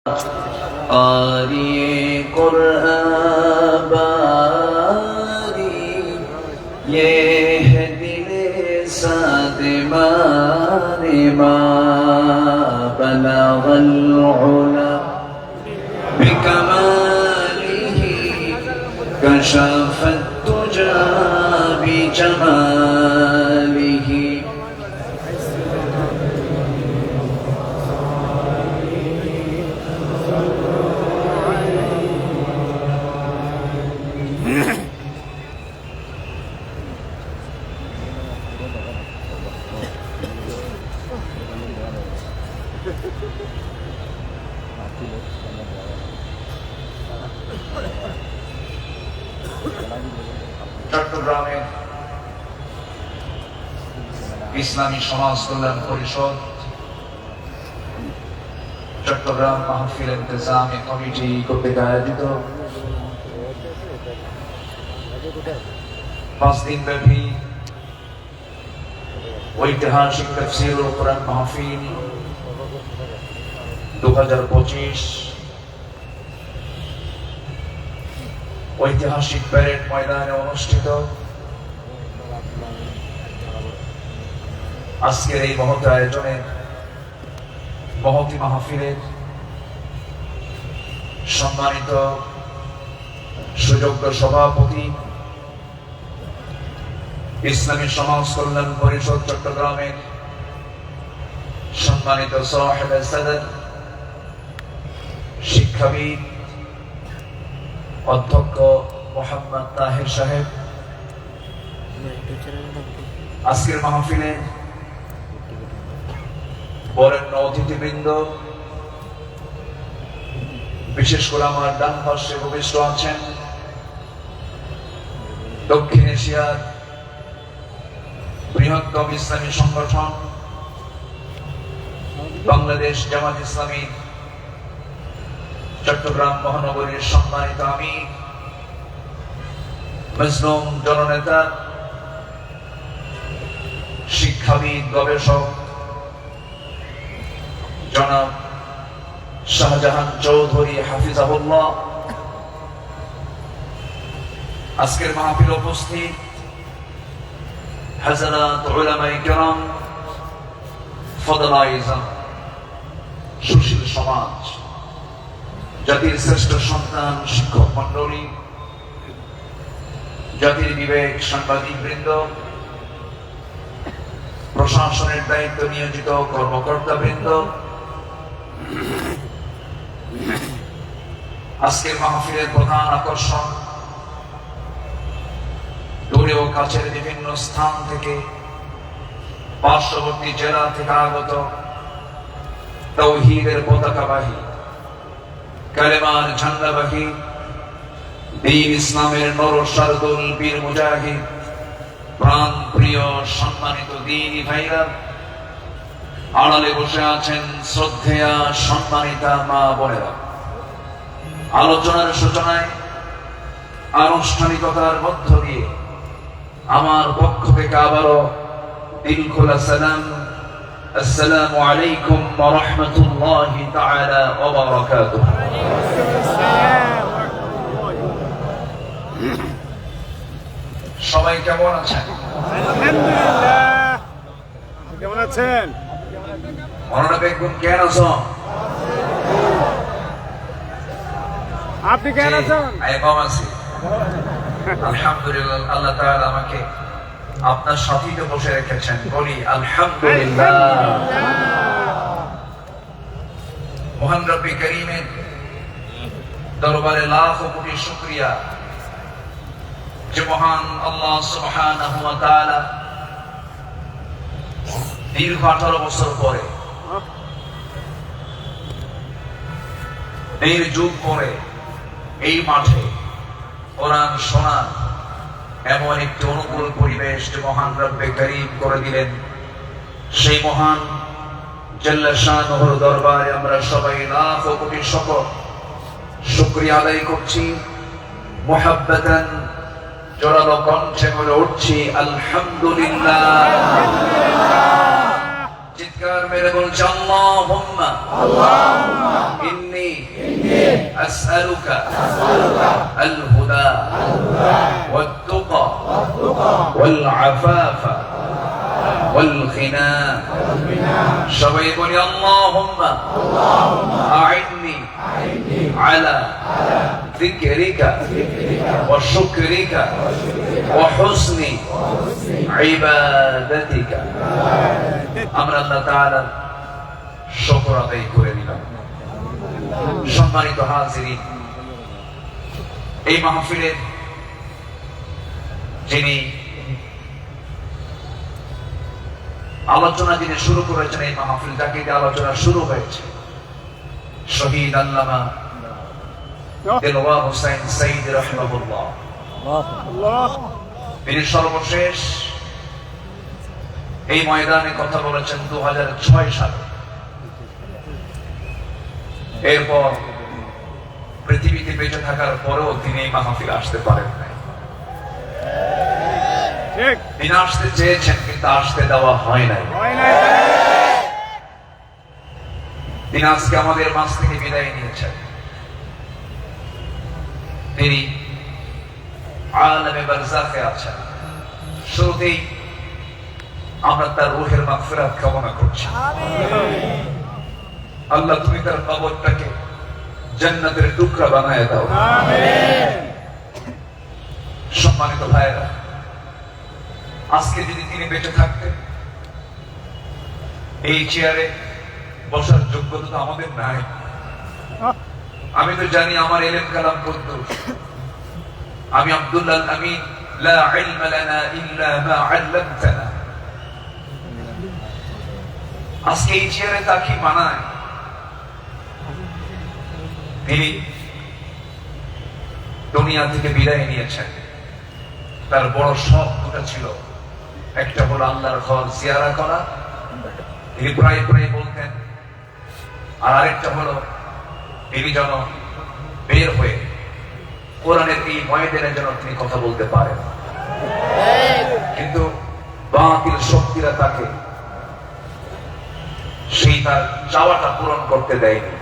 قاری قرآن باری یہ دل سادمان ما بلغ العلا بكماله كشف الدجى بجماله চট্টগ্রামের ইসলামী সমাজ কল্যাণ পরিষদ চট্টগ্রাম মাহফিল ইন্তেজামী কমিটি কর্তৃক আয়োজিত 5 দিনব্যাপী ঐতিহাসিক তাফসীরুল কোরআন মাহফিল 2025 ঐতিহাসিক প্যারেড ময়দানে অনুষ্ঠিত। আজকের এই মহৎ আয়োজনের মহতী মাহফিলের সম্মানিত সুযোগ্য সভাপতি ইসলামী সমাজ কল্যাণ পরিষদ চট্টগ্রামের সম্মানিত সাহেবে সাদর শিক্ষাবিদ অধ্যক্ষ মোহাম্মদ তাহের সাহেব, আজকের মাহফিলে বরেণ্য অতিথিবৃন্দ, বিশেষ করে আমার ডান পাশে উপবিষ্ট আছেন দক্ষিণ এশিয়ার বৃহত্তম ইসলামী সংগঠন বাংলাদেশ জামাত ইসলামী চট্টগ্রাম মহানগরীর সম্মানিত আমির মজলুম জননেতা, শিক্ষাবিদ, গবেষক জনাব শাহজাহান চৌধুরী হাফিজাহুল্লাহ, আজকের মাহফিল উপস্থিত হযরত উলামায়ে কেরাম, ফাদালায়ে আযম, সুশীল সমাজ, জাতির শ্রেষ্ঠ সন্তান, শিক্ষক মন্ডলী, জাতির বিবেক, সাংবাদিক বৃন্দ, প্রশাসনের দায়িত্ব নিয়োজিত কর্মকর্তা বৃন্দ, আজকের মাহফিলের প্রধান আকর্ষণ দূরে ও কাছের বিভিন্ন স্থান থেকে, পার্শ্ববর্তী জেলা থেকে আগত তাওহীদের পতাকাবাহী, কালেমার ঝান্ডাবাহী, দ্বীন ইসলামের নরসারদুল বীর মুজাহিদ, প্রাণ প্রিয় সম্মানিত দ্বীনি ভাইরা, আড়ালে বসে আছেন শ্রদ্ধেয়া সম্মানিতা মা বোনেরা। আলোচনার সূচনায় আনুষ্ঠানিকতার মধ্য দিয়ে আমার পক্ষ থেকে আবারও দিল খোলা সালাম, আসসালামু আলাইকুম ওয়া রাহমাতুল্লাহি তাআলা ওয়া বারাকাতুহু। সবাই কেমন আছেন? আলহামদুলিল্লাহ। কেমন আছেন? মরনা বেগুন কেন আছো? আপনি কেমন আছেন? আমি ভালো আছি আলহামদুলিল্লাহ। আল্লাহ তাআলা আমাকে আপনার সাথীতে বসে রেখেছেন, বলি আলহামদুলিল্লাহ। মহান রব্বি করিমের দরবারে লাখ কোটি শুকরিয়া যে মহান আল্লাহ সুবহানাহু ওয়া তাআলা দীর্ঘ 18 বছর পরে, 1.5 যুগ পরে এই মাঠে কোরআন শোনার এমন একটি অনুকূল পরিবেশ যে মহান রব্বে করিম করে দিলেন। সেই মহান জাল্লা শানুহুর দরবারে আমরা সবাই লাখ কোটি শুকরিয়া আদায় করছি। মুহাব্বাতান জোরালো কণ্ঠে বলে উঠছি আলহামদুলিল্লাহ। চিৎকার মেরে বলছি আল্লাহুম্মা ইন্নী أسألك الهدى والتقى والعفاف والغنى সবাই বলি আল্লাহুম্মা আ'ইন্নি على ذكرك وشكرك وحسن عبادتك আমরা আল্লাহ তাআলার শুকর আদায় করে নিলাম। সম্মানিত হাজিরিন, এই মাহফিলে যিনি আলোচনা শুরু করেছেন, এই মাহফিল যাকে দিয়ে আলোচনা শুরু হয়েছে, শহীদ আল্লামা দেলওয়ার হোসেন সাইদ রাহিমাহুল্লাহ। তিনি সর্বশেষ এই ময়দানে কথা বলেছেন 2006 সালে। এরপর পৃথিবীতে বেঁচে থাকার পরেও তিনি এই মাহফিলে আসতে পারেন নাই। তিনি আসতে চেয়েছেন কিন্তু আসতে দেওয়া হয় নাই। তিনি আজকে আমাদের মাঝ থেকে বিদায় নিয়েছেন। তিনি আলামে বারজাখে আছেন। শুরুতেই আমরা তার রূহের মাগফিরাত কামনা করছি। আল্লাহ তুমি তার কবরটাকে জান্নাতের টুকরা বানায় দাও। সম্মানিত ভাইয়েরা, আজকে যদি তিনি বেঁচে থাকতেন, এই চেয়ারে বসার যোগ্যতা তো আমাদের নাই। আমি তো জানি আমার ইলম কালাম কদ্দুর। আমি আব্দুল্লাহ আমিন, লা ইলমা লানা ইল্লা মা আল্লামতানা। আজকে এই চেয়ারে তা কি মানায়? তিনি দুনিয়া থেকে বিদায় নিয়েছেন। তার বড় শখ দুটো ছিল, একটা হলো আল্লাহর ঘর জিয়ারা করা, তিনি প্রায় প্রায় বলতেন, আর আরেকটা হলো তিনি যেন বের হয়ে কোরআনের এই ময়দানে যেন তিনি কথা বলতে পারেন। কিন্তু বাতিল শক্তিরা তাকে সেই তার চাওয়াটা পূরণ করতে দেয়নি।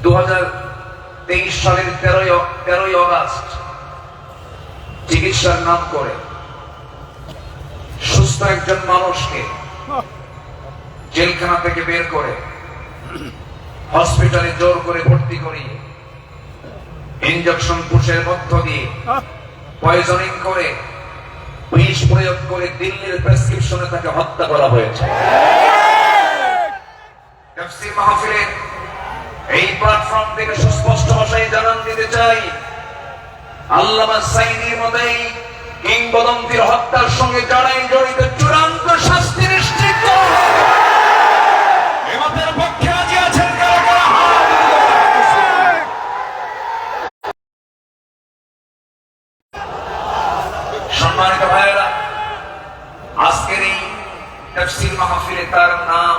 2023 সালের 13ই অগাস্ট চিকিৎসার নাম করে সুস্থ একজন মানুষকে জেলখানা থেকে বের করে হসপিটালে জোর করে ভর্তি করিয়ে ইনজেকশন পুশের মধ্য দিয়ে পয়জনিং করে বিষ প্রয়োগ করে দিল্লির প্রেসক্রিপশনে তাকে হত্যা করা হয়েছে। তাফসীর মাহফিলে এই প্ল্যাটফর্ম থেকে সুস্পষ্ট ভাষায় জানান দিতে চাই, আল্লামা সাইদির মতোই কিংবদন্তির হত্যার সঙ্গে যারাই জড়িত চূড়ান্ত শাস্তি নিশ্চিত এমতের পক্ষে রাজি আছেন কারা কারা? সম্মানিত ভাইয়েরা, আজকের এই তাফসীর মাহফিলে তার নাম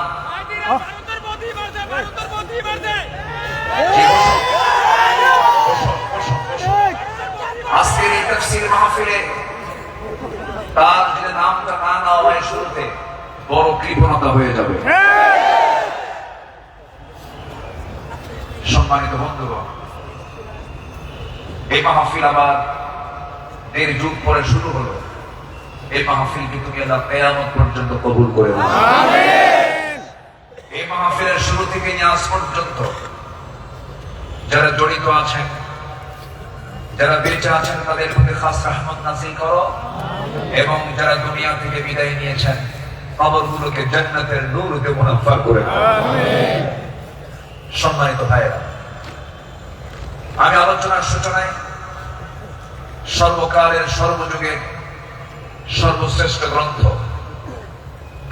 আজকের এই তাফসীর মাহফিলে তার যদি নামটা না নেওয়া হয় শুরুতে বড় কৃপণতা হয়ে যাবে। সম্মানিত বন্ধুগণ, এই মাহফিল আবার 1.5 যুগ পরে শুরু হলো। এই মাহফিলকে তুমি আল্লাহ কিয়ামত পর্যন্ত কবুল করে নাও। এই মাহফিলের শুরু থেকে নিয়ে আজ পর্যন্ত যারা জড়িত আছেন, যারা বেঁচে আছেন, তাদের প্রতি খাস রহমত নাযিল করো, এবং যারা দুনিয়া থেকে বিদায় নিয়েছেন কবরগুলোকে জান্নাতের নূর দিয়ে মুনাফফার করে দাও। সম্মানিত ভাইয়েরা, আমি আলোচনার সূচনায় সর্বকালের সর্বযুগের সর্বশ্রেষ্ঠ গ্রন্থ,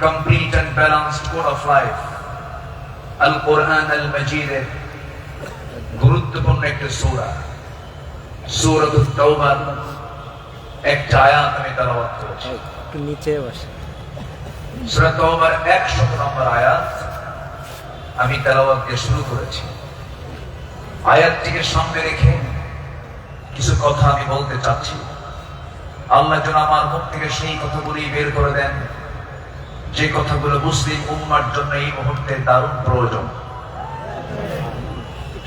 complete and balanced code of life, Al Quran আল মাজিদের গুরুত্বপূর্ণ একটি সূরা, সূরাতুত তাওবার একটা আয়াত আমি তেলাওয়াত করেছি। নিচে বসে সূরা তাওবার 100 নম্বর আয়াত আমি তেলাওয়াত দিয়ে শুরু করেছি। আয়াতটিকে সামনে রেখে কিছু কথা আমি বলতে চাচ্ছি। আল্লাহ যেন আমার মুখ থেকে সেই কথাগুলি বের করে দেন যে কথাগুলো মুসলিম উম্মার জন্য এই মুহূর্তে দারুণ প্রয়োজন।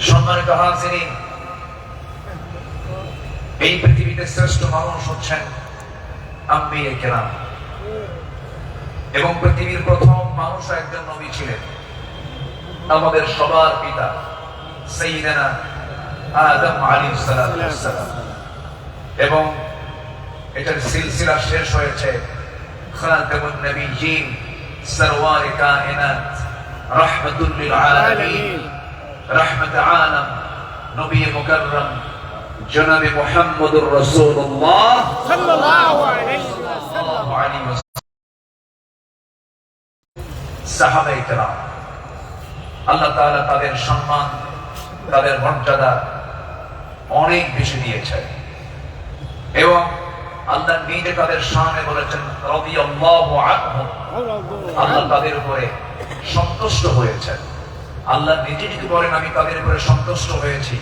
সম্মানিত হাজিরিন, এই পৃথিবীতে শ্রেষ্ঠ মানুষ হচ্ছেন আম্বিয়া কেরাম, এবং পৃথিবীর প্রথম মানুষ একজন নবী ছিলেন, আমাদের সবার পিতা সাইয়্যিদানা আদম আলাইহিস সালাম। এবং এটার সিলসিলা শেষ হয়েছে খাতামুন নবিয়্যিন সরওয়ার কায়নাত রাহমাতুল লিল আলামিন রাহমাত আলাম নবী মুকাররম জনাবে মুহাম্মদুর রাসূলুল্লাহ সাল্লাল্লাহু আলাইহি ওয়াসাল্লাম। সাহাবায়ে কেরাম, আল্লাহ তাআলা তাদের সম্মান, তাদের মর্যাদা অনেক বেশি দিয়েছেন, এবং আল্লাহ নিজে তাদের শানে বলেছেন রাদিয়াল্লাহু আনহুম, আল্লাহ তাদের উপরে সন্তুষ্ট হয়েছেন। আল্লাহ নিজে যদি বলেন আমি তাদের উপরে সন্তুষ্ট হয়েছি,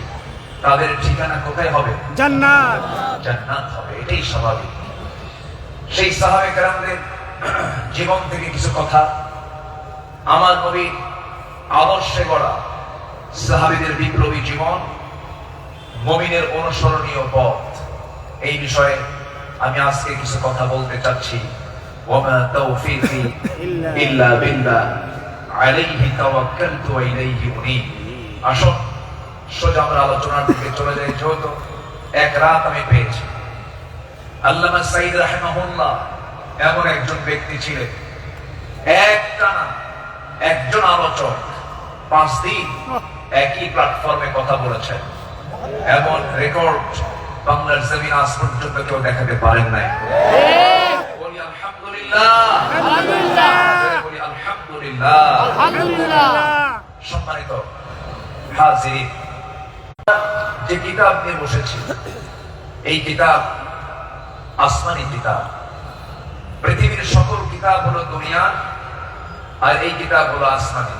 তাদের ঠিকানা কোথায় হবে? জান্নাত। জান্নাত হবে, এটাই স্বাভাবিক। সেই সাহাবায়ে কেরামদের জীবন থেকে কিছু কথা, আমার নবীর আদর্শে গড়া সাহাবীদের বিপ্লবী জীবন, মুমিনের অনুসরণীয় পথ, এই বিষয়ে আমি আজকে কিছু কথা বলতে চাচ্ছি। ওয়ামা তাওফীকি ইল্লা বিল্লাহ আলাইহি তাওয়াক্কালতু ওয়া ইলাইহি উনীব। আসুন সোজা আমরা আলোচনার দিকে চলে যাই। যেহেতু এক রাত আমি পেয়েছি, আল্লামা সাঈদ রাহিমাহুল্লাহ এমন একজন ব্যক্তি ছিলেন, একটানা একজন আলোচক 5 দিন একই প্ল্যাটফর্মে কথা বলেছেন, এমন রেকর্ড বাংলার জমিন আজ পর্যন্ত কেউ দেখাতে পারেন নাই। বলি আলহামদুলিল্লাহ, আলহামদুলিল্লাহ, বলি আলহামদুলিল্লাহ, আলহামদুলিল্লাহ। সম্মানিত হাজিরিন, যে কিতাব নিয়ে বসেছি, এই কিতাব আসমানি কিতাব। পৃথিবীর সকল কিতাব হলো দুনিয়া, আর এই কিতাব হলো আসমানি,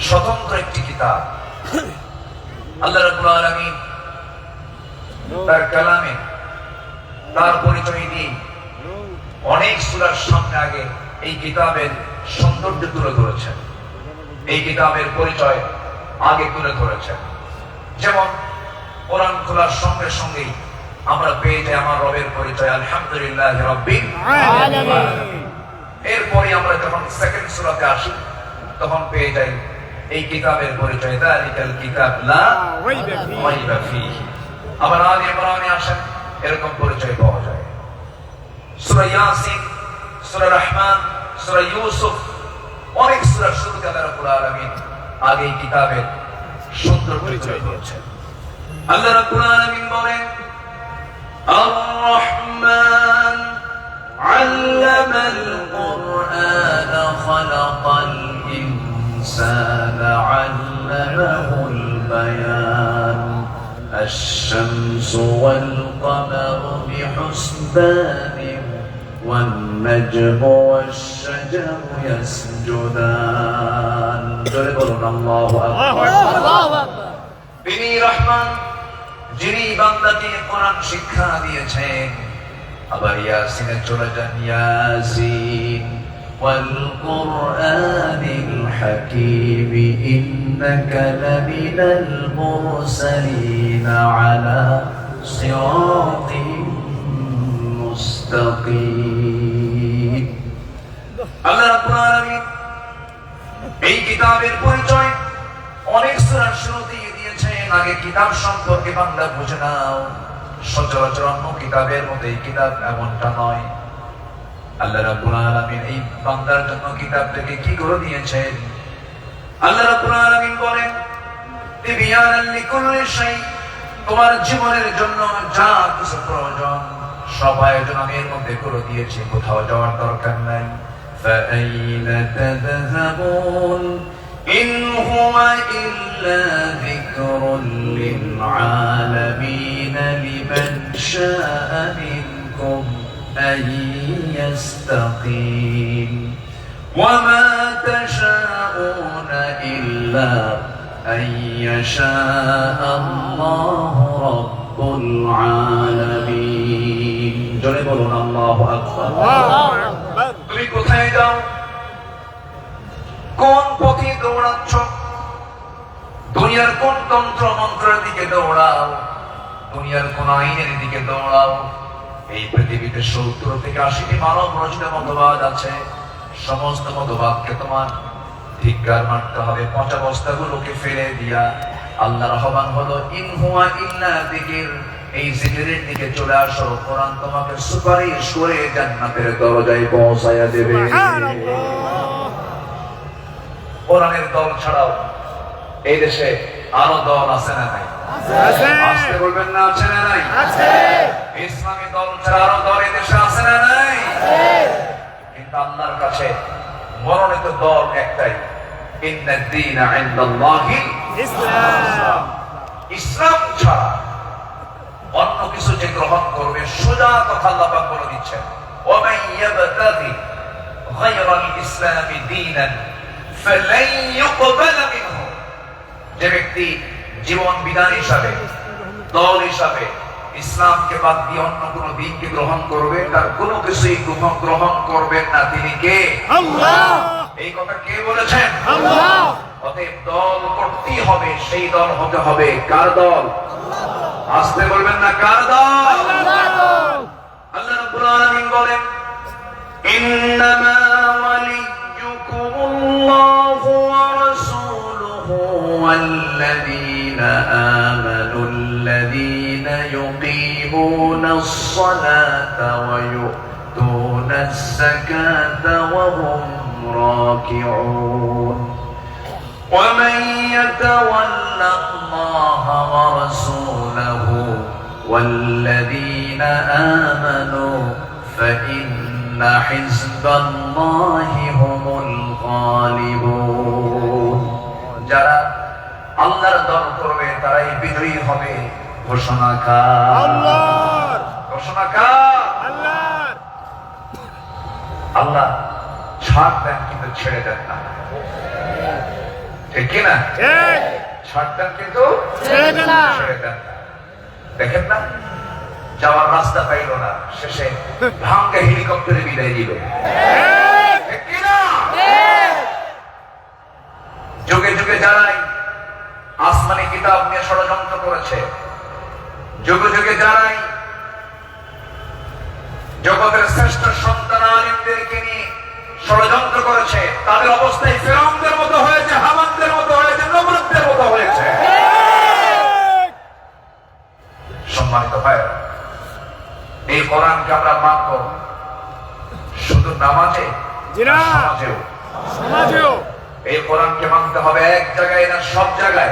স্বতন্ত্র একটি কিতাব। আল্লাহ রাব্বুল আলামিন তার কালামে তার পরিচয় দিয়ে অনেক সূরার সামনে আগে এই কিতাবের সৌন্দর্য তুলে ধরেছেন, এই কিতাবের পরিচয় আগে তুলে ধরেছেন। যেমন কোরআন খোলার সঙ্গে সঙ্গেই আমরা পেয়ে যাই আমার রবের পরিচয়, আলহামদুলিল্লাহ রাব্বিল আলামিন। এরপরে আমরা যখন সেকেন্ড সূরাতে আসি, তখন পেয়ে যাই এই কিতাবের পরিচয়, যালিকাল কিতাব লা রাইবা ফীহি। আবার আলে ইমরানে আসেন, এরকম পরিচয় পাওয়া যায়। সূরা ইয়াসিন, সূরা রহমান, সূরা ইউসুফ, অনেক সূরার শুরুতে আল্লাহ রাব্বুল আলামিন আগে এই কিতাবের সুন্দর পরিচয় দিয়েছেন। আল্লাহ রাব্বুল আলামিন বলেন আর রহমান আল্লামাল কুরআন খালাকাল ইনসানা আল্লামাহুল বায়ান الشمس والقمر بحسبان والنجم والشجر يسجدان الله أكبر তিনি রহমান, যিনি বান্দাকে কোরআন শিক্ষা দিয়েছেন। আবার ইয়াসিনে চলে যান, ইয়াসিন ওয়াল কুরআনিল হাকীম ইন্নাকা লামিনাল মুরসালিন আলা সিরাতিন মুস্তাকিম। আল্লাহ রাব্বুল আলামিন এই কিতাবের পরিচয় অনেক সূরার শুরুতেই দিয়েছেন। আগে কিতাব সম্পর্কে বান্দা বুঝে নাও, সচরাচর অন্য কিতাবের মধ্যে এই কিতাব এমনটা নয়। আল্লাহ রাব্বুল আলামিন এই বান্দার জন্য কিতাবটাকে কি করে দিয়েছেন? আল্লাহ রাব্বুল আলামিন বলেন তিবিয়ানাল লিকুল্লি শাই, তোমার জীবনের জন্য যা কিছু প্রয়োজন সব আয়োজন আমি এর মধ্যে করে দিয়েছি, কোথাও যাওয়ার দরকার নাই। ফাআইনা তাযহাবুন ইন হুয়া ইল্লা যিকরুল লিল আলামিন লিমান শাআ মিনকুম আন ইয়াস্তাকিম ওয়া মা তাশাউনা ইল্লা আন ইয়াশা আল্লাহু রাব্বুল আলামিন। জোরে বলুন আল্লাহু আকবার। তুমি কোথায় যাও, কোন পথে দৌড়াচ্ছ, দুনিয়ার কোন তন্ত্র মন্ত্রের দিকে দৌড়াও, দুনিয়ার কোন আইনের দিকে দৌড়াও, এই পৃথিবীতে 70 থেকে 80টি মানব রচিত মতবাদ আছে। সমস্ত মতবাদকে তোমার ধিক্কার মারতে হবে, পচা বস্তাগুলোকে ফেলে দিয়া আল্লাহর আহ্বান হলো ইন হুয়া ইল্লা যিকির, এই জিকিরের দিকে চলে আসো। কোরআন তোমাকে সুপারিশ করে জান্নাতের দরজায় পৌঁছায়া দেবে। কোরআনের দল ছাড়াও এই দেশে আরো দল আছে না নাই? আসতে বলবেন না, আছে না নাই? ইসলামী দল ছাড়া আরো দল এই দেশে আছে না নাই? কিন্তু আল্লাহর কাছে মনোনীত দল একটাই, ইন্নাদ দীনা ইনদাল্লাহিল ইসলাম। ইসলাম ছাড়া অন্য কিছু যে গ্রহণ করবে, সোজা কথা আল্লাহ পাক বলে দিচ্ছেন, ওয়া মান ইয়াবতাগি গায়রাল ইসলামি দীনান ফালান ইউকবালা মিনহু। যে ব্যক্তি জীবন বিধান হিসাবে, দল হিসাবে ইসলামকে বাদ দিয়ে অন্য কোন দিনকে গ্রহণ করবে, তার কোনো কিছুই গ্রহণ করবেন না। তিনি কে? আল্লাহ। এই কথা কে বলেছেন? আল্লাহ। অতএব দল করতেই হবে, সেই দল হতে হবে কার দল? আসতে বলবেন না, কার দল? আল্লাহ রাব্বুল আলামিন বলেন ইন্নামা ওয়ালিয়্যুকুমুল্লাহু ওয়া রাসূলুহু ওয়াল্লাযীনা আমানুল্লাযীনা ইউকিমুনাস সালাতা ওয়া ইউতুনাস যাকাতা ওয়া হুম রাকিউন ومن يتول الله ورسوله والذين آمنوا فإن حزب الله هم الغالبون। যারা আল্লাহর দল করবে তারাই বিজয়ী হবে। ঘোষণা কার? আল্লাহর। ঘোষণা কার? আল্লাহর। আল্লাহ ছাড় দেন কিন্তু ছেড়ে দেন না, ঠিক কিনা? ছাড় দেন কিন্তু ছেড়ে দেন না। দেখেন না, যাওয়ার রাস্তা পাইল না, শেষে ভাঙ্গা হেলিকপ্টারে বিদায় দিল, ঠিক কিনা? যুগে যুগে যারাই আসমানি কিতাব নিয়ে ষড়যন্ত্র করেছে, যুগে যুগে যারাই জগতের শ্রেষ্ঠ সন্তান আলিমদেরকে নিয়ে ষড়যন্ত্র করেছে, তাদের অবস্থায় ফিরআউনদের মতো হয়েছে, হামানদের মতো হয়েছে, নমরুদের মতো হয়েছে। সম্মানিত ভাইরা, এই কোরআনকে আমরা মানব শুধু নামাজে, সমাজেও। এই কোরআনকে মানতে হবে এক জায়গায় না, সব জায়গায়।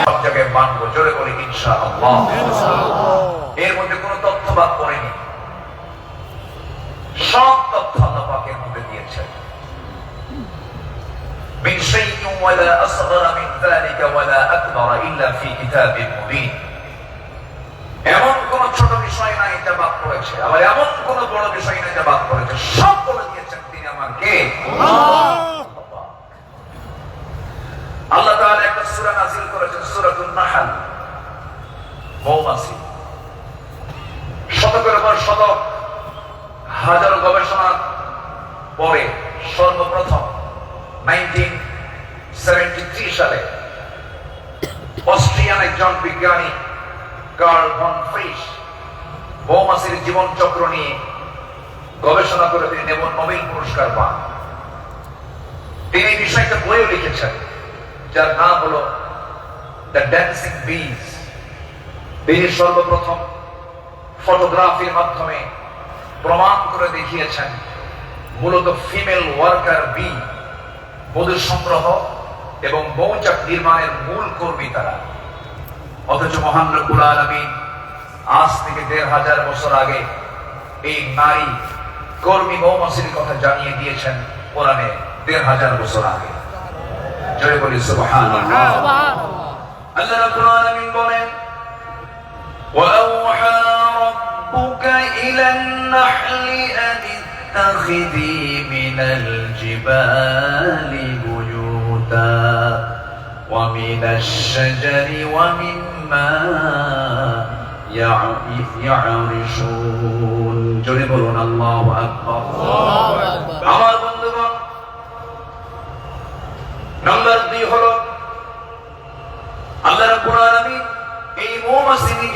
সব জায়গায় মানবো, জোরে বলি ইনশাআল্লাহ। এর মধ্যে কোনো তথ্যবাদ করেনি, সব তথ্য আল্লাহ পাকের মধ্যে দিয়েছেন। من شيء ولا أصغر من ذلك ولا أكبر إلا في كتاب مبين। এমন কোন ছোট বিষয় নাই যা বাদ পড়েছে, আবার এমন কোন বড় বিষয় নাই যা বাদ পড়েছে, সব বলে দিয়েছেন তিনি আমার কে? আল্লাহ তাআলা একটা সূরা নাযিল করেছেন, সূরাতুন নাহল, মৌমাছি। শতকের পর শতক, হাজারো গবেষণার পরে সর্বপ্রথম 1973 সালে অস্ট্রিয়ান একজন বিজ্ঞানী কার্ল ভন ফ্রিশ মৌমাছির জীবন চক্র নিয়ে গবেষণা করে তিনি নোবেল পুরস্কার পান। তিনি এই বিষয়ে একটা বইও লিখেছেন যার নাম হলো দ্য ড্যান্সিং বিজ। তিনি সর্বপ্রথম ফটোগ্রাফির মাধ্যমে প্রমাণ করে দেখিয়েছেন মূলত ফিমেল ওয়ার্কার বি, মধু সংগ্রহ এবং মৌচাক নির্মাণের মূল কর্মী তারা। অথচ মহান রব্বুল আলামিন আজ থেকে ১৫০০ বছর আগে এই নারী কর্মী মৌমাছির কথা জানিয়ে দিয়েছেন কোরআনে ১৫০০ বছর আগে। জয় বলি সুবহানাল্লাহ। আল্লাহ রাব্বুল আলামিন বলেন ওয়াআওহা রাব্বুকা ইলান নাহলি আন ইত্তাখিযি মিনাল জিবালি বুয়ুতা ওয়া মিনাশ শাজারি ওয়া মিম্মা ইয়া'রিশুন। জোরে বলুন আল্লাহু আকবার। আমার বন্ধুগণ, নাম্বার 2 হলো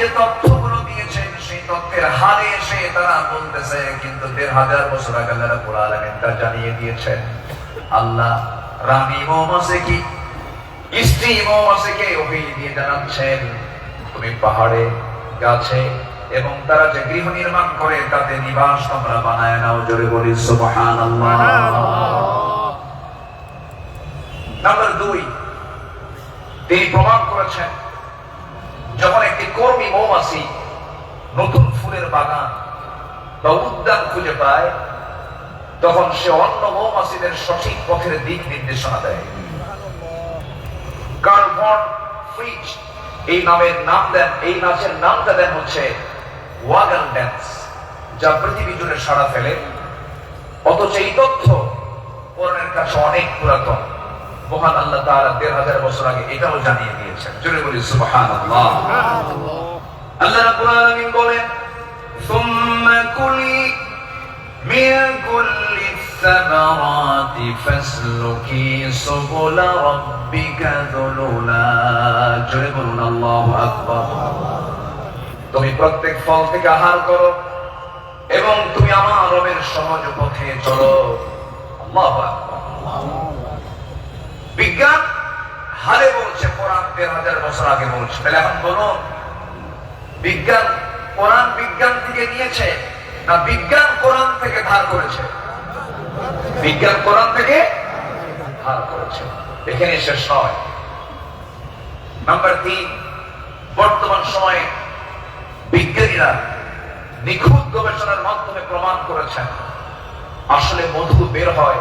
যে তথ্যগুলো দিয়েছেন সেই তথ্যের হারে এসে তারা বলতেছে কিন্তু 1500 বছর আগে আল্লাহ রাব্বুল আলামিন তা জানিয়ে দিয়েছেন। আল্লাহ রানী মৌমাছিকে স্ত্রী মৌমাছিকে ওহী দিয়ে জানাচ্ছেন তুমি পাহাড়ে গাছে এবং তারা যে গৃহ নির্মাণ করে তাতে নিবাস তোমরা বানায় নাও। জোরে বলি সুবহানাল্লাহ। নাম্বার 2, তিনি প্রমাণ করেছেন যখন একটি কর্মী মৌমাছি নতুন ফুলের বাগান বা উদ্যান খুঁজে পায় তখন সে অন্য মৌমাছিদের সঠিক পথের দিক নির্দেশনা দেয়। কার্ল ভন ফ্রিজ এই নাচের নামটা দেন হচ্ছে ওয়াগন ড্যান্স, যা পৃথিবী জুড়ে সাড়া ফেলে। অথচ এই তথ্য কোরআনের কাছে অনেক পুরাতন। মহান আল্লাহ তাআলা 1500 বছর আগে এটাও জানিয়ে দিয়েছেন। জোরে বলি সুবহানাল্লাহ। আল্লাহ রাব্বুল আলামিন বলেন সুম্মা কুলি মিন কুল্লি সামারাতি ফাসলুকি সুবুলা রাব্বিকা যুলুলা। জোরে বলুন আল্লাহু আকবার। তুমি প্রত্যেক ফল থেকে আহার করো এবং তুমি আমার রবের সহজ পথে চলো। আল্লাহু আকবার। বিজ্ঞান হারে বলছে, কোরআন 1500 বছর আগে বলছে। তাহলে এখন বলুন বিজ্ঞান কোরআন বিজ্ঞান থেকে নিয়েছে না বিজ্ঞান কোরআন থেকে ধার করেছে? বিজ্ঞান কোরআন থেকে ধার করেছে। এখানে শেষ নয়। নাম্বার 3, বর্তমান সময়ে বিজ্ঞানীরা নিখুঁত গবেষণার মাধ্যমে প্রমাণ করেছেন আসলে মধু বের হয়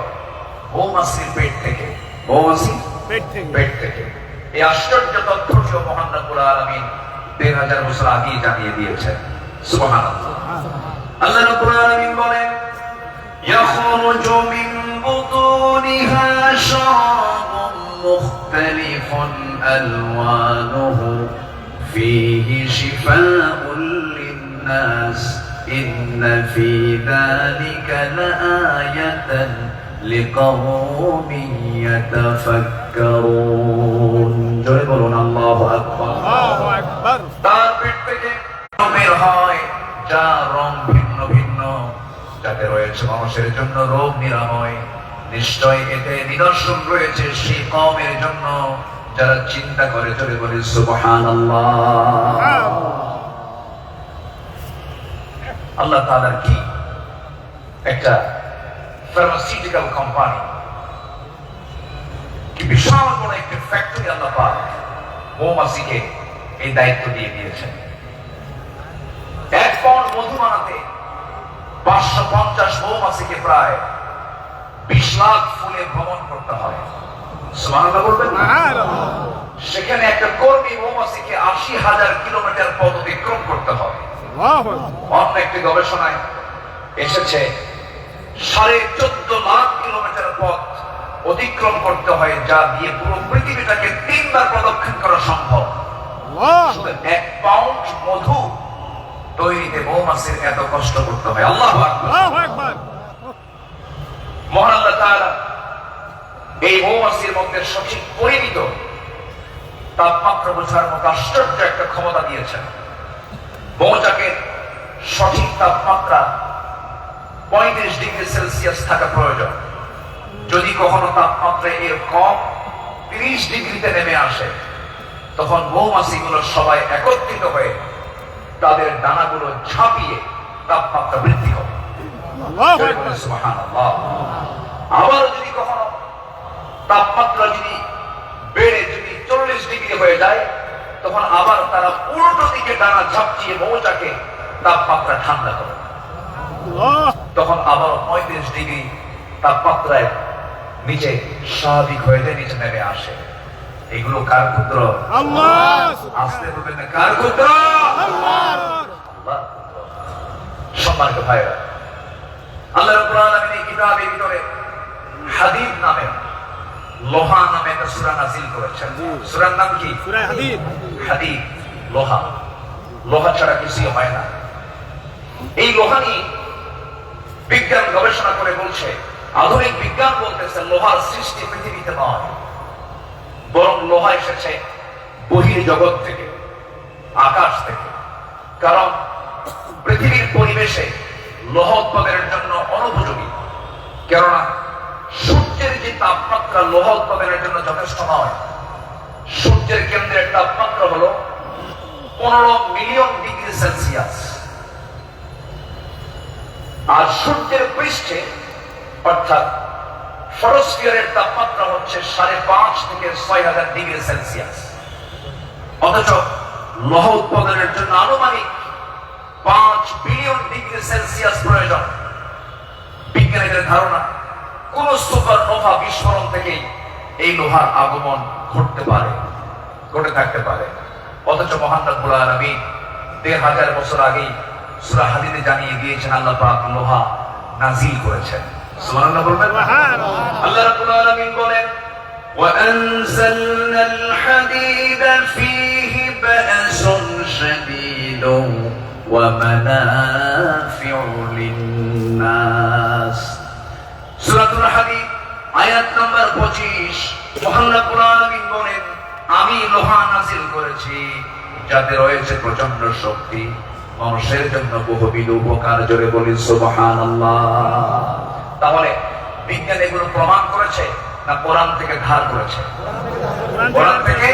মৌমাছির পেট থেকে। মৌমাছির পেট থেকে। এই আশ্চর্য তথ্যটিও মহান রব্বুল আলামিন 1500 বছর আগেই জানিয়ে দিয়েছেন। সুবহানাল্লাহ। আল্লাহ রাব্বুল আলামিন বলেন ইয়াখরুজু মিন বুতুনিহা শারাবুন মুখতালিফুন আলওয়ানুহু ফীহি শিফাউন লিন-নাস ইন্না ফী যালিকা লাআয়াতান লিকাওমিন ইয়াতাফাক্কারুন। জোরে বলুন আল্লাহু আকবার। আল্লাহু আকবার। তার পেট থেকে বের হয় যা রং ভিন্ন ভিন্ন, যাতে রয়েছে মানুষের জন্য রোগ নিরাময়। নিশ্চয় এতে নিদর্শন রয়েছে সেই কওমের জন্য যারা চিন্তা করে। জোরে বলি সুবহানাল্লাহ। আল্লাহ তাআলার কি একটা ফার্মাসিউটিক্যাল কোম্পানি, কি বিশাল বড় একটা ফ্যাক্টরি আল্লাহ পাক মৌমাছিকে এই দায়িত্ব দিয়ে দিয়েছেন। 1 পাউন্ড মধু বানাতে 550 মৌমাছিকে প্রায় 20 লাখ ফুলে ভ্রমণ করতে হয়। সুবহানাল্লাহ বলবেন না? সেখানে একটা কর্মী মৌমাছিকে 80,000 কিলোমিটার পথ অতিক্রম করতে হয়। অন্য একটি গবেষণায় এসেছে 14.5 লাখ কিলোমিটার পথ অতিক্রম করতে হয়, যা দিয়ে পুরো পৃথিবীটাকে 3 বার প্রদক্ষিণ করা সম্ভব। 1 পাউন্ড মধু তৈরিতে মৌমাছির এত কষ্ট করতে হয়। আল্লাহু আকবার। মহান আল্লাহ তাআলা এই মৌমাছির মধ্যে সঠিক পরিমিত তাপমাত্রা বোঝার মতো আশ্চর্য একটা ক্ষমতা দিয়েছেন। মৌচাকে সঠিক তাপমাত্রা 35 ডিগ্রি সেলসিয়াস থাকা প্রয়োজন। যদি কখনো তাপমাত্রা এর কম 30 ডিগ্রিতে নেমে আসে তখন মৌমাছিগুলো সবাই একত্রিত হয়ে তাদের ডানাগুলো ঝাঁপিয়ে তাপমাত্রা বৃদ্ধি হবে। সুবহানাল্লাহ। আবার যদি কখনো তাপমাত্রা বেড়ে 40 ডিগ্রি হয়ে যায় তখন আবার তারা উল্টো দিকে ডানা ঝাঁপিয়ে মৌচাকে তাপমাত্রা ঠান্ডা করে। তখন আবার 35 ডিগ্রি তাপমাত্রায় নিচে স্বাভাবিক হয়ে যায়, নিচে নেমে আসে। এগুলো কার ক্ষুদ্র? আল্লাহ। আসতে বলবেন না, কার ক্ষুদ্র? আল্লাহ। সম্মানিত ভাইরা, আল্লাহ রাব্বুল আলামিন এই কিতাবের ভিতরে হাদিদ নামে, লোহা নামে একটা সূরা নাযিল করেছেন। সূরার নাম কি? সূরা হাদিদ। হাদিদ, লোহা। লোহা ছাড়া কিছুই হয় না। এই লোহা নিয়ে বিজ্ঞান গবেষণা করে বলছে, আধুনিক বিজ্ঞান বলতেছে লোহার সৃষ্টি পৃথিবীতে নয়, বরং লোহা এসেছে বহির জগৎ থেকে, আকাশ থেকে। কারণ পৃথিবীর পরিবেশে লৌহ উৎপাদনের জন্য অনুপযোগী, কেননা সূর্যের যে তাপমাত্রা লৌহ উৎপাদনের জন্য যথেষ্ট নয়। সূর্যের কেন্দ্রের তাপমাত্রা হলো 15 মিলিয়ন ডিগ্রি সেলসিয়াস, আর সূর্যের পৃষ্ঠে অর্থাৎ ফটোস্ফিয়ারের তাপমাত্রা হচ্ছে 5.5 থেকে 6,000 ডিগ্রি সেলসিয়াস। অথচ লৌহ উৎপাদনের জন্য আনুমানিক 5 বিলিয়ন ডিগ্রি সেলসিয়াস প্রয়োজন। বিজ্ঞানীদের ধারণা কোন সুপারনোভা বিস্ফোরণ থেকেই এই লোহার আগমন ঘটে থাকতে পারে। অথচ মহান রব্বুল আলামিন 1500 বছর আগেই সূরা হাদীদে জানিয়ে দিয়েছেন আল্লাহ পাক লোহা নাযিল করেছেন। সুবহানাল্লাহ বলবেন। আল্লাহ রাব্বুল আলামিন বলেন وَأَنزَلْنَا الْحَدِيدَ فِيهِ بَأْسٌ شَدِيدٌ وَمَنَافِعُ لِلنَّاسِ। সূরাতুল হাদীদ আয়াত নম্বর 25 মহান রব্বুল আলামিন বলেন, আমি লোহা নাযিল করেছি যাতে রয়েছে প্রচন্ড শক্তি, মানুষের জন্য বহুবিধ উপকার। জোরে বলি সুবহানাল্লাহ। তাহলে বিজ্ঞান এগুলো প্রমাণ করেছে না কোরআন থেকে ধার করেছে? কোরআন থেকে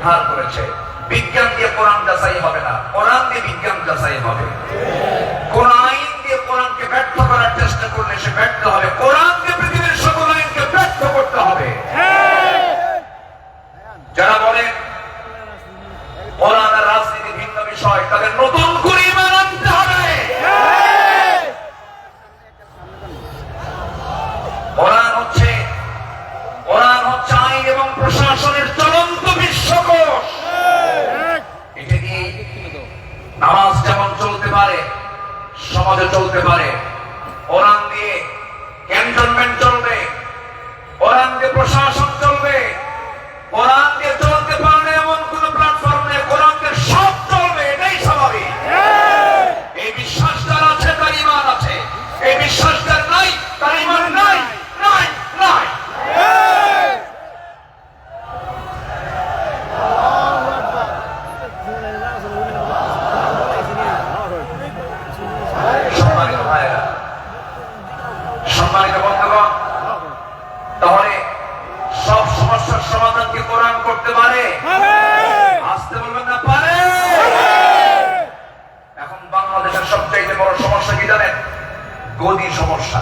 ধার করেছে। বিজ্ঞান দিয়ে কোরআন যাচাই হবে না, কোরআন দিয়ে বিজ্ঞান যাচাই হবে। কোন আইন দিয়ে কোরআনকে ব্যর্থ করার চেষ্টা করলে সে ব্যর্থ হবে। কোরআন দিয়ে পৃথিবীর সকল আইনকে ব্যর্থ করতে হবে। যারা বলে কোরআন আর রাজনীতি ভিন্ন বিষয়, তাদের নতুন করে ঈমান আনতে হবে। কোরআন হচ্ছে আইন এবং প্রশাসনের চলন্ত বিশ্বকোষ। এটা দিয়ে নামাজ যেমন চলতে পারে, সমাজে চলতে পারে। কোরআন দিয়ে ক্যান্টনমেন্ট চলবে, কোরআন দিয়ে প্রশাসন চলবে। কোরআন দিয়ে চলতে পারলে এমন কোন প্ল্যাটফর্ম নেই, কোরআন দিয়ে সব চলবে। এটাই স্বাভাবিক। এই বিশ্বাস যার আছে তার ঈমান আছে, এই বিশ্বাস যার নাই তার ঈমান নাই, নাই, নাই। সম্মানিত ভাইয়েরা, সম্মানিত বন্ধুগণ, তাহলে সব সমস্যার সমাধান কি কোরআন করতে পারে? আসতে বলবেন না পারে। এখন বাংলাদেশের সবচেয়ে বড় সমস্যা কি জানেন? গদি সমস্যা।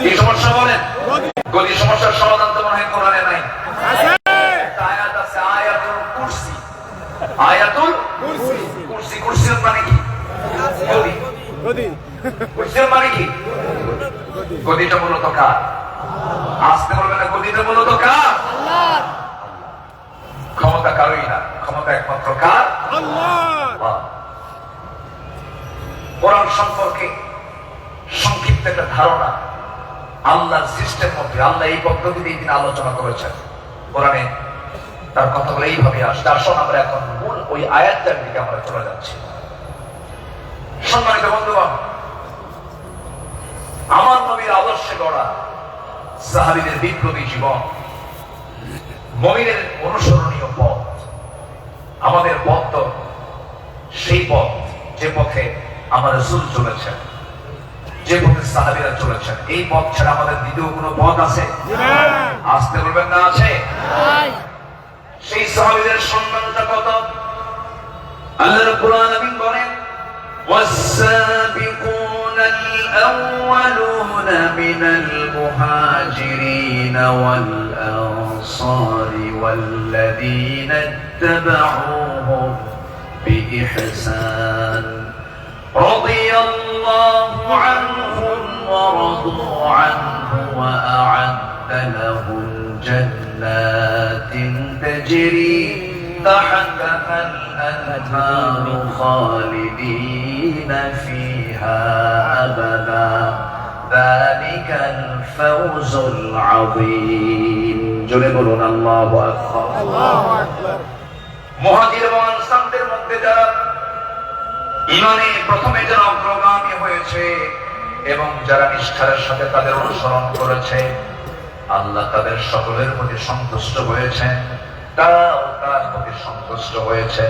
কি সমস্যা বলেন? গদি সমস্যার সমাধান তো মনে হয় কোরআনে নাই। একটা আয়াত আছে, আয়াতুল কুরসি। আয়াতুল কুরসি। কুরসির মানে কি? গদি। কুরসির মানে কি? গদিটা মূলত কার? আসতে বলবে না, গদিটা মূলত কার? আল্লাহর। ক্ষমতা কারোই না, ক্ষমতা একমাত্র কার? আল্লাহ। কোরআন সম্পর্কে সংক্ষিপ্ত একটা ধারণা আল্লাহর সিস্টেম মধ্যে, আল্লাহ এই পদ্ধতিতে তিনি আলোচনা করেছেন কোরআনে। তার কথাগুলো এইভাবে আসছে। আসুন আমরা এখন মূল ওই আয়াতটার দিকে আমরা চলে যাচ্ছি। সম্মানিত বন্ধুগণ, আমার নবীর আদর্শে গড়া সাহাবীদের বিপ্লবী জীবন, মুমিনের অনুসরণীয় পথ। আমাদের পথ তো সেই পথ যে পথে আমার রাসূল চলেছেন, যে পথে সাহাবীরা চলেছেন। এই পথ ছাড়া আমাদের দ্বিতীয় কোনো পথ আছে? আসতে বলবেন না আছে? সেই সাহাবীদের সম্মানটা কত! আল্লাহ রাব্বুল আলামিন বলেন, والسابقون الأولون من المهاجرين والأنصار والذين اتبعوهم بإحسان رضي الله عنهم ورضوا عنه وأعد لهم جنات تجري تحتها الأنهار خالدين فيها أبدا ذلك الفوز العظيم جلبنا الله أكبر الله أكبر মুহাজির এবং আনসারদের মধ্যে যারা ঈমানে প্রথমে যারা অগ্রগামী হয়েছে এবং যারা নিষ্ঠার সাথে তাদের অনুসরণ করেছে, আল্লাহ তাদের সকলের প্রতি সন্তুষ্ট হয়েছেন, তারাও তার প্রতি সন্তুষ্ট হয়েছে।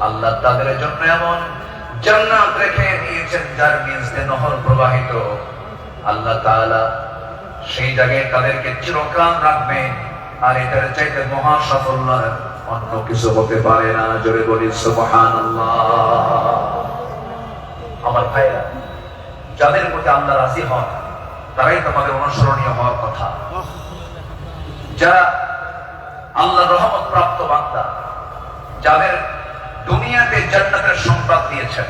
আল্লাহ তাদের জন্য এমন জান্নাত রেখে দিয়েছেন যার নিচ দিয়ে নহর প্রবাহিত। আল্লাহ তাআলা সেই জায়গায় তাদেরকে চিরকাল রাখবেন। আর এটার চাইতে মহা সাফল্য অন্য কিছু হতে পারে না। জোরে বলি সুবহানাল্লাহ। আমার ভাইরা, যাদের প্রতি আল্লাহ রাজি হন তারাই তোমাদের অনুসরণীয় হওয়ার কথা। যারা আল্লাহ রহমত প্রাপ্ত বান্দা, যাদের দুনিয়াতে জান্নাতের সংবাদ দিয়েছেন,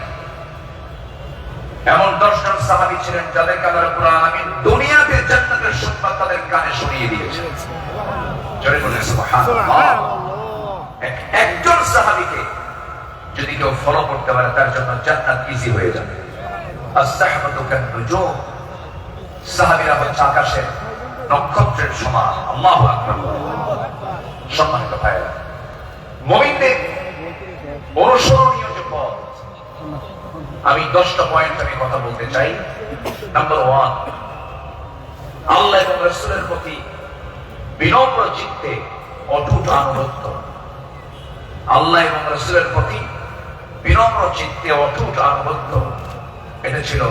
এমন 10 জন সাহাবী ছিলেন যাদেরকে আল্লাহ রাব্বুল আলামিন দুনিয়াতে জান্নাতের সংবাদ তাদের কানে শুনিয়ে দিয়েছেন। জোরে বলেন সুবহানাল্লাহ। একজন সাহাবীকে যদি কেউ ফলো করতে পারে তার জন্য জান্নাত ইজি হয়ে যাবে। as-sahabatu kan-nujum, সাহাবীরা হচ্ছে আকাশের নক্ষত্রের সমান। আল্লাহু আকবার। সম্মানিত ভাইরা, মুমিনদের অনুসরণীয় যে পথ, আমি 10টা পয়েন্ট আমি কথা বলতে চাই। নাম্বার 1, আল্লাহ এবং রাসূলের প্রতি বিনম্র চিত্তে অটুট আনুগত্য। আল্লাহ এবং রাসূলের প্রতি বিনম্র চিত্তে অটুট আনুগত্য, এটা ছিল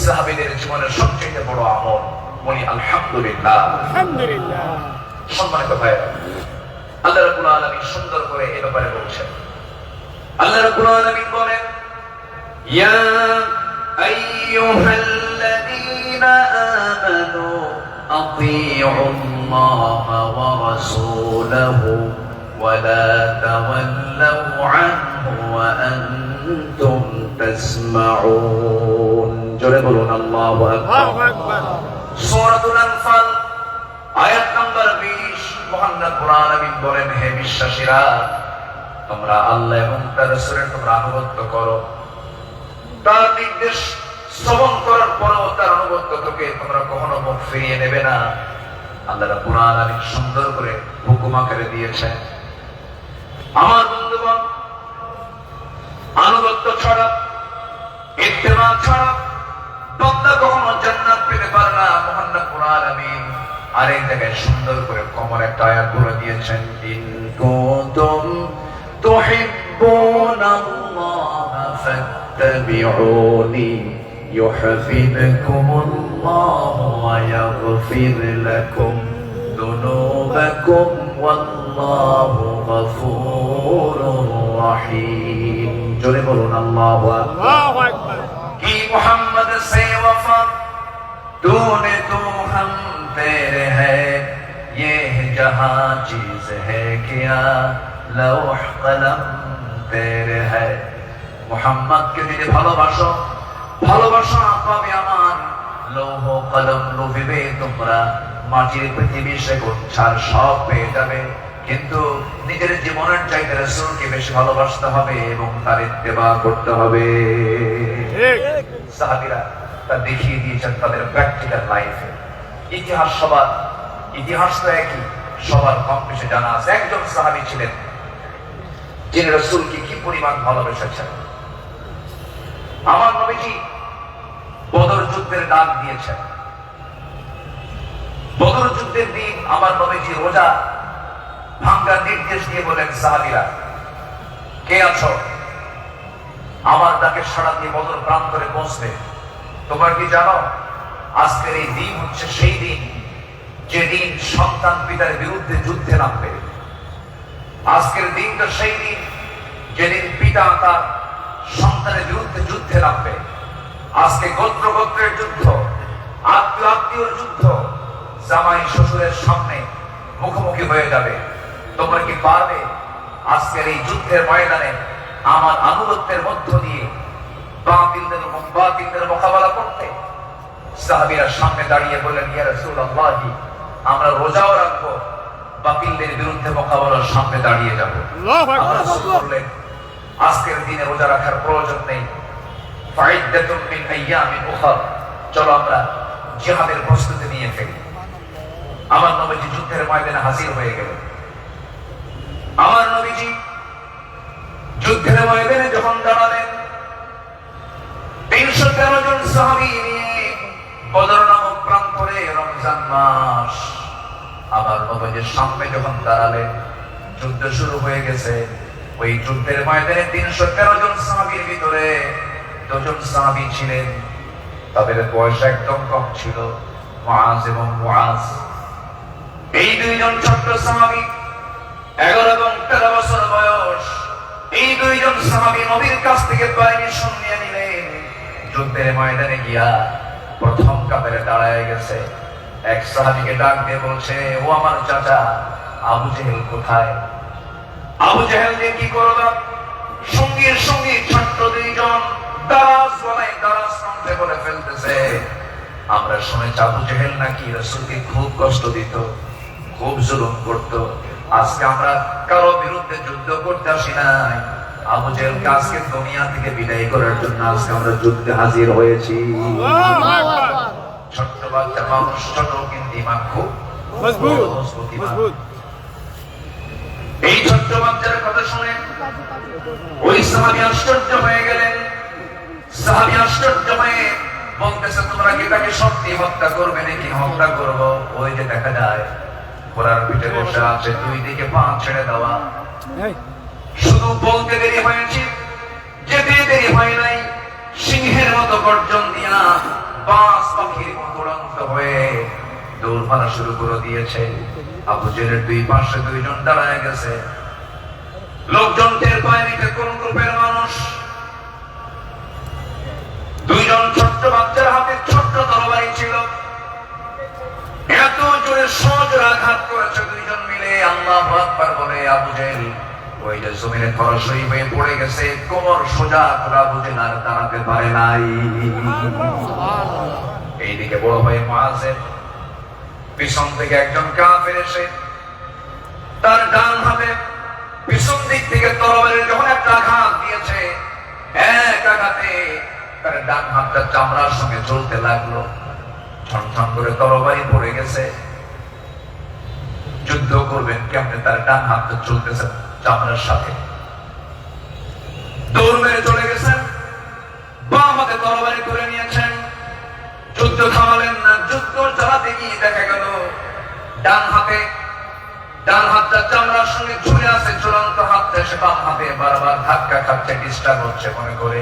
সাহাবীদের জীবনের সবচেয়ে বড় আমল। বলি আলহামদুলিল্লাহ। আলহামদুলিল্লাহ। সম্মানিত ভাইরা, আল্লাহ রাব্বুল আলামিন সুন্দর করে এই ব্যাপারে বলছেন। আল্লাহ রাব্বুল আলামিন বলেন, ইয়া আইয়ুহাল্লাযীনা আমানু আতিউল্লাহ ওয়া রাসূলাহু ওয়া লা তাওয়াল্লাউ আনহু ওয়া আনতুম তাসমাউন। জোরে বলুন আল্লাহু আকবার। সূরাতুল আনফাল আয়াত নাম্বার 20, মহান রব্বুল আলামিন বলেন, হে বিশ্বাসীরা, তোমরা আল্লাহ এবং তার রাসূলের তোমরা আনুগত্য করো। তার নির্দেশ শ্রবণ করার পরেও তার আনুগত্য থেকে তোমরা কখনো মুখ ফিরিয়ে নেবে না। আল্লাহ রাব্বুল আলামিন সুন্দর করে হুকুম আকারে দিয়েছেন। আমার বন্ধুগণ, আনুগত্য ছাড়া, ইত্তেবা ছাড়া বান্দা কখনো জান্নাত পেতে পারে না। মহান রব্বুল আলামিন আরেক জায়গায় সুন্দর করে কমর একটা আয়াত বলে দিয়েছেন, ইন কুনতুম তুহিব্বুনাল্লাহা ফাত্তাবিউনি ইউহিব্বুকুমুল্লাহু ওয়া ইয়াগফির লাকুম যুনুবাকুম ওয়াল্লাহু গফুরুর রহিম। জোরে বলুন আল্লাহু আকবার। কি মুহাম্মদ সে ওয়াফা तूने तो हम तेरे है, ये जहां चीज है क्या लौह कलम तेरे है। মুহাম্মদ কে যদি ভালোবাসো, ভালোবাসা পাবে আমার লৌহ কলম লোভিবে তোমরা, মাটির পৃথিবী সেগুন ছাড় সব পেয়ে যাবে। কিন্তু নিজের জীবনের চাইতে রাসূলকে বেশি ভালোবাসতে হবে এবং তার ইত্তেবা করতে হবে। সাহাবীরা তা দেখিয়ে দিয়েছেন তাদের প্র্যাকটিক্যাল লাইফে। ইতিহাস সবার, ইতিহাস তো একই, সবার কম বেশি জানা আছে। একজন সাহাবী ছিলেন যিনি রাসূলকে কি পরিমাণ ভালোবেসেছেন। আমার নবীজি বদর যুদ্ধের ডাক দিয়েছেন। বদর যুদ্ধের দিন আমার নবীজি রোজা ভাঙ্গার নির্দেশ দিয়ে বলেন, সাহাবীরা কে আছো, আমার ডাকে সাড়া দিয়ে বদর প্রান্তরে পৌঁছবে। তোমরা কি জানো আজকের এই দিন হচ্ছে সেই দিন যেদিন সন্তান পিতার বিরুদ্ধে যুদ্ধে নামবে। আজকের দিনটা সেই দিন যেদিন পিতা তার সন্তানের বিরুদ্ধে যুদ্ধে নামবে। আজকে গোত্র গোত্রের যুদ্ধ, আত্মীয় আত্মীয়র যুদ্ধ, জামাই শ্বশুরের সামনে মুখোমুখি হয়ে যাবে। তোমরা কি পারবে আজকের এই যুদ্ধের ময়দানে আমার আনুগত্যের মধ্য দিয়ে বাতিলদের মোকাবেলা করতে? সাহাবীরা সামনে দাঁড়িয়ে বললেন, ইয়া রাসূলুল্লাহ, আমরা রোজাও রাখবো, বাতিলদের বিরুদ্ধে মোকাবেলার সামনে দাঁড়িয়ে যাব। রাসূল বললেন, আজকের দিনে রোজা রাখার প্রয়োজন নেই, ফাইদাতুম মিন আইয়ামিন উখর, চলো আমরা জিহাদের প্রস্তুতি নিয়ে ফেলি। আমার নবীজি যুদ্ধের ময়দানে হাজির হয়ে গেলেন। আমার নবীজি যুদ্ধের ময়দানে যখন দাঁড়ালেন, 313 জন সাহাবী নিয়ে বদর নামক প্রান্তরে, রমজান মাস, আমার নবীজির সামনে যখন দাঁড়ালেন, যুদ্ধ শুরু হয়ে গেছে। ওই যুদ্ধের ময়দানে 313 জন সাহাবীর ভিতরে 2 জন সাহাবী ছিলেন তাদের বয়স একদম কম ছিল, মুআজ এবং মুআজ। এই 2 জন ছোট্ট সাহাবী 11 এবং 13 বছর বয়স। এই 2 জন সাহাবী নবীর কাছ থেকে পারমিশন নিয়ে নিলেন, যুদ্ধের ময়দানে গিয়া প্রথম কাতারে দাঁড়ায় গেছে। এক সাহাবীকে ডাক দিয়ে বলছে, ও আমার চাচা আবু জেহেল কোথায়? আবু জেহেল যে কি করবে? সঙ্গীর সঙ্গী ছোট্ট 2 জন দারাজ কণ্ঠে বলে ফেলতেছে, আমরা শুনেছি আবু জেহেল নাকি রাসূলকে খুব কষ্ট দিত, খুব জুলুম করত। আজকে আমরা কারো বিরুদ্ধে যুদ্ধ করতে আসি নাই, আবু জেহেলকে আজকে দুনিয়া থেকে বিদায় করার জন্য আজকে আমরা যুদ্ধে হাজির হয়েছি। ছোট্ট বাচ্চা মানুষ, ছোট কিন্তু ইমান খুব মজবুত ইমান। এই ছোট্ট বাচ্চার কথা শুনে ওই সাহাবী আশ্চর্য হয়ে গেলেন। সাহাবী আশ্চর্য হয়ে বলতেছে, তোমরা কি তাকে সত্যি হত্যা করবে নাকি হত্যা করব? ওই যে দেখা যায় ঘোড়ার পিঠে বসে আছে, 2 দিকে পা ছেড়ে দেওয়া। শুধু বলতে দেরি হয়েছে, যেতে দেরি হয় নাই। সিংহের মতো গর্জন দিয়া বাস পাখির মতো উড়ন্ত হয়ে দৌড় মারা শুরু করে দিয়েছে। আবু জেহেলের 2 পাশে 2 জন দাঁড়ায় গেছে। লোকজন টের পায়নি কোন গ্রুপের মানুষ। 2 জন ছোট্ট বাচ্চার হাতে ছোট্ট তরবারি ছিল, এত জোরে সজোর আঘাত করেছে 2 জন মিলে। আল্লাহু আকবার বলে আবু জেহেল ওই যে জমিনে খরসই হয়ে পড়ে গেছে, কোমর সোজা করে আবু জেহেল আর দাঁড়াতে পারে নাই। এইদিকে বড় ভাই মুআজের পিছন থেকে একজন কাফের এসে তার ডান হাতে পিছন দিক থেকে তরবারির যখন একটা আঘাত দিয়েছে, এক আঘাতে তার ডান হাতটা চামড়ার সঙ্গে জ্বলতে লাগলো। ঠনঠন করে তরবারি পড়ে গেছে। যুদ্ধ করবেন কেমনে? তার ডান হাতটা চলতেছে চামড়ার সাথে। দৌড় মেরে চলে গেছেন, বাম হাতে তরবারি করে নিয়েছেন। যুদ্ধ থামালেন না। যুদ্ধ চালাতে গিয়ে দেখা গেল ডান হাতটা চামড়ার সঙ্গে ঝুলে আছে, চূড়ান্ত হাতটা এসে বাম হাতে বারবার ধাক্কা খাচ্ছে, ডিস্টার্ব হচ্ছে মনে করে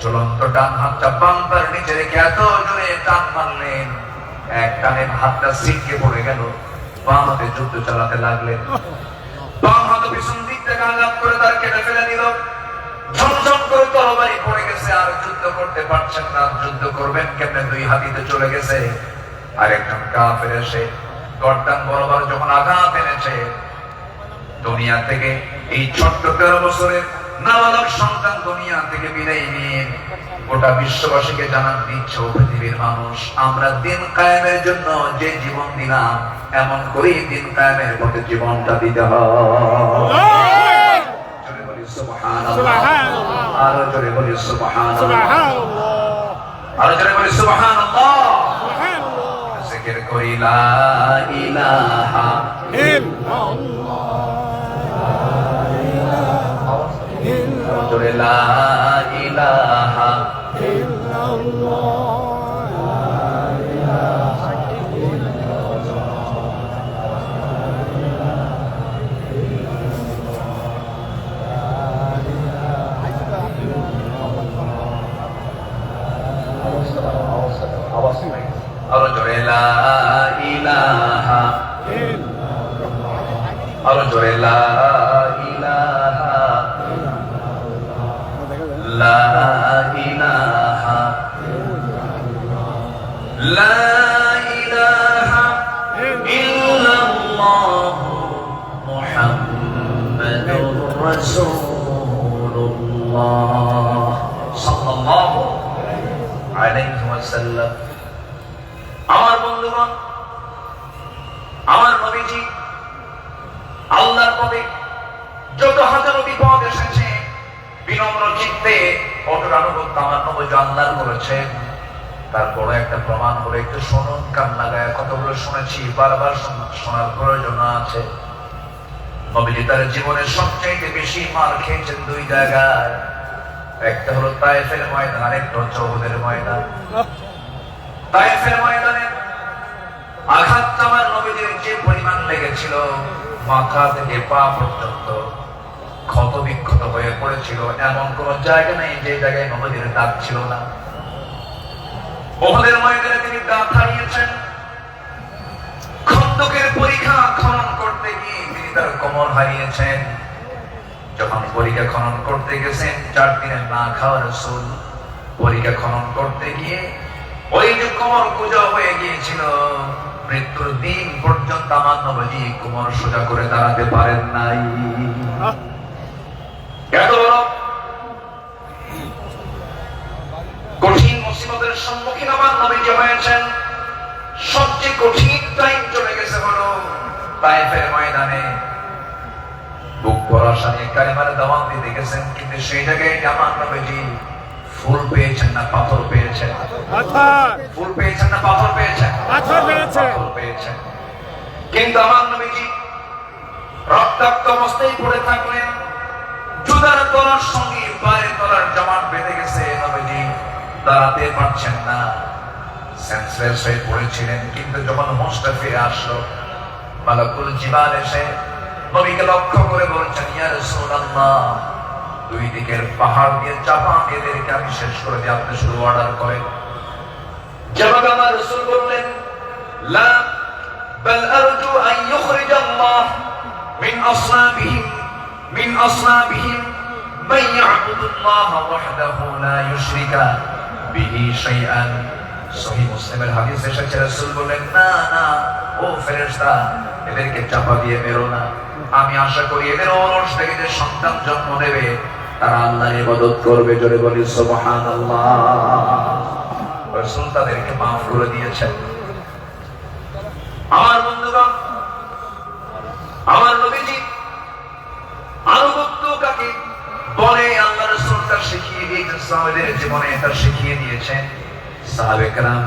চূড়ান্ত ডান হাতটা বাম্পার নিচে রেখে এত জোরে টান মারলেন, এক টানে হাতটা ছিটকে পড়ে গেল। বাম হাতে যুদ্ধ চালাতে লাগলেন। বাম হাত পিছন দিক থেকে আঘাত করে তার কেটে ফেলে দিল। ঝনঝন করে তরবারি পড়ে গেছে, আর যুদ্ধ করতে পারছেন না। যুদ্ধ করবেন কেমনে? 2 হাতিতে চলে গেছে। আর একজন কাফের এসে গর্দান বরাবর যখন আঘাত এনেছে, দুনিয়া থেকে এই ছোট্ট 13 বছরের নাবালক সন্তান দুনিয়া থেকে বিদায় নিয়ে গোটা বিশ্ববাসীকে জানান দিচ্ছে, পৃথিবীর মানুষ, আমরা দিন কায়েমের জন্য যে জীবন দিলাম, এমন করেই দিন কায়েমের পথে জীবনটা দিতে হয়। জোরে বলি সুবহানাল্লাহ, আরো জোরে বলি সুবহানাল্লাহ, আরো জোরে বলি সুবহানাল্লাহ। জিকির করি লা ইলাহা ইল্লাল্লাহ, জোরে লা ইলাহা আরো জোরে লা ইলাহা, আরো জোরে লা ইলাহা, লা ইলাহা, লা ইলাহা ইল্লাল্লাহ মুহাম্মাদুর রাসূলুল্লাহ সাল্লাল্লাহু আলাইহি ওয়াসাল্লাম। আমার বন্ধুগণ, আমার নবীজি আল্লাহর পথে যত হাজারো বিপদ এসেছে, বিনম্র চিত্তে কঠোর আনুগত্য আমার নবীজি আল্লাহর করেছেন। তারপরে একটা প্রমাণ হলো, একটু শুনুন, কান লাগায় কতগুলো শুনেছি, বারবার শোনার প্রয়োজন আছে। নবীজি তার জীবনের সবচেয়ে বেশি মার খেয়েছেন 2 জায়গায়। একটা হলো তায়েফের ময়দান, আরেকটা হচ্ছে উহুদের ময়দান। তায়েফের ময়দানে আঘাতটা আমার নবীজির যে পরিমাণ লেগেছিল, মাথা থেকে পা পর্যন্ত ক্ষত বিক্ষত হয়ে পড়েছিল। এমন কোন জায়গা নেই যে জায়গায় নবীর দাগ ছিল না। উহুদের ময়দানে তিনি দাঁত হারিয়েছেন। খন্দকের পরীক্ষা খনন করতে গিয়ে তিনি তার কোমর হারিয়েছেন। যখন পরীক্ষা খনন করতে গেছেন, 4 দিনের না খাওয়া রাসূল পরীক্ষা খনন করতে গিয়ে ওই যে কোমর কুঁজো হয়ে গিয়েছিল, মৃত্যুর দিন পর্যন্ত আমার নবীজি কোমর সোজা করে দাঁড়াতে পারেন নাই। এত বড় কঠিন মুসিবতের সম্মুখীন আমার নবীজি হয়েছেন। সবচেয়ে কঠিন টাইম চলে গেছে হলো তায়েফের ময়দানে। বুক ভরা সাথে কালিমার দাওয়াত দিতে গেছেন, কিন্তু সেই জায়গায় আমার নবীজি ফুল পেয়েছেন না পাথর পেয়েছেন? পাথর। ফুল পেয়েছেন না পাথর পেয়েছেন? পাথর পেয়েছেন। পাথর পেয়েছেন। কিন্তু আমার নবীজি রক্তাক্ত অবস্থায় পড়ে থাকলেন। জুতার তলার সঙ্গে পায়ের তলার জমাট বেঁধে গেছে। নবীজি দাঁড়াতে পারছেন না, সেন্সলেস হয়ে পড়েছিলেন। কিন্তু যখন হোশটা ফিরে আসলো, মালাকুল জিবাল এসে নবীকে লক্ষ্য করে বলছেন, ইয়া রাসূলুল্লাহ, 2 দিকের পাহাড় দিয়ে চাপা এদেরকে আমি শেষ করে দিই, আপনি শুধু অর্ডার করেন। জবাব আমার রাসূল বললেন, লা বাল আরজু আন ইউখরিজাল্লাহ মিন আসলাবিহিম মান ইয়াবুদুল্লাহ ওয়াহদাহু লা ইউশরিকা বিহি শাইআন। সহিহ মুসলিমের হাদিস এসেছে, রাসূল বলেন, না না ও ফেরেশতা, এদেরকে চাপা দিয়ে মেরো না। আমি আশা করি এদের ওরস থেকে যে সন্তান জন্ম নেবে তারা আল্লাহর ইবাদত করবে। জোরে বলি সুবহানাল্লাহ। রাসূল তাদেরকে মাফ করে দিয়েছেন। আমার বন্ধুগণ, আমার নবীজি আনুগত্য কাকে বলে আল্লাহ রাসূল তা শিখিয়ে দিয়েছেন, সাহাবাদের জীবনে এটা শিখিয়ে দিয়েছেন। সাহাবে কেরাম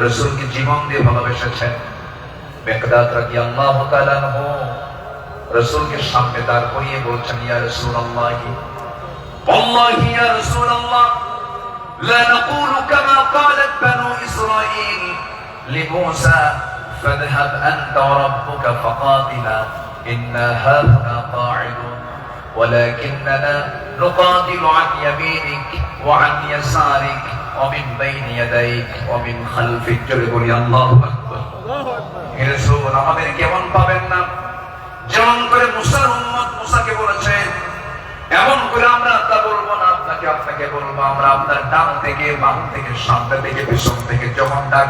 রাসূলকে জীবন দিয়ে ভালোবেসেছেন। মিকদাদ রাদিয়াল্লাহু তাআলা আনহু রাসূলকে সামনে দাঁড় করিয়ে বলছেন, ইয়া রাসূলুল্লাহ, والله يا رسول الله لا نقول كما قالت بنو إسرائيل لموسى فاذهب أنت وربك فقاتلا إنا هاهنا قاعدون ولكننا نقاتل عن يمينك وعن يسارك ومن بين يديك ومن خلفك। جربوا يا الله أكبر। يا رسول الله আমাদের কেমন পাবেন না, যেমন করে মুসার উম্মত মুসাকে বলেছেন, এমন করে আমরা তা বলবো না, আপনাকে বলবো, আমরা আপনার ডান থেকে বাম থেকে সামনে থেকে পিছন থেকে যখন ডাক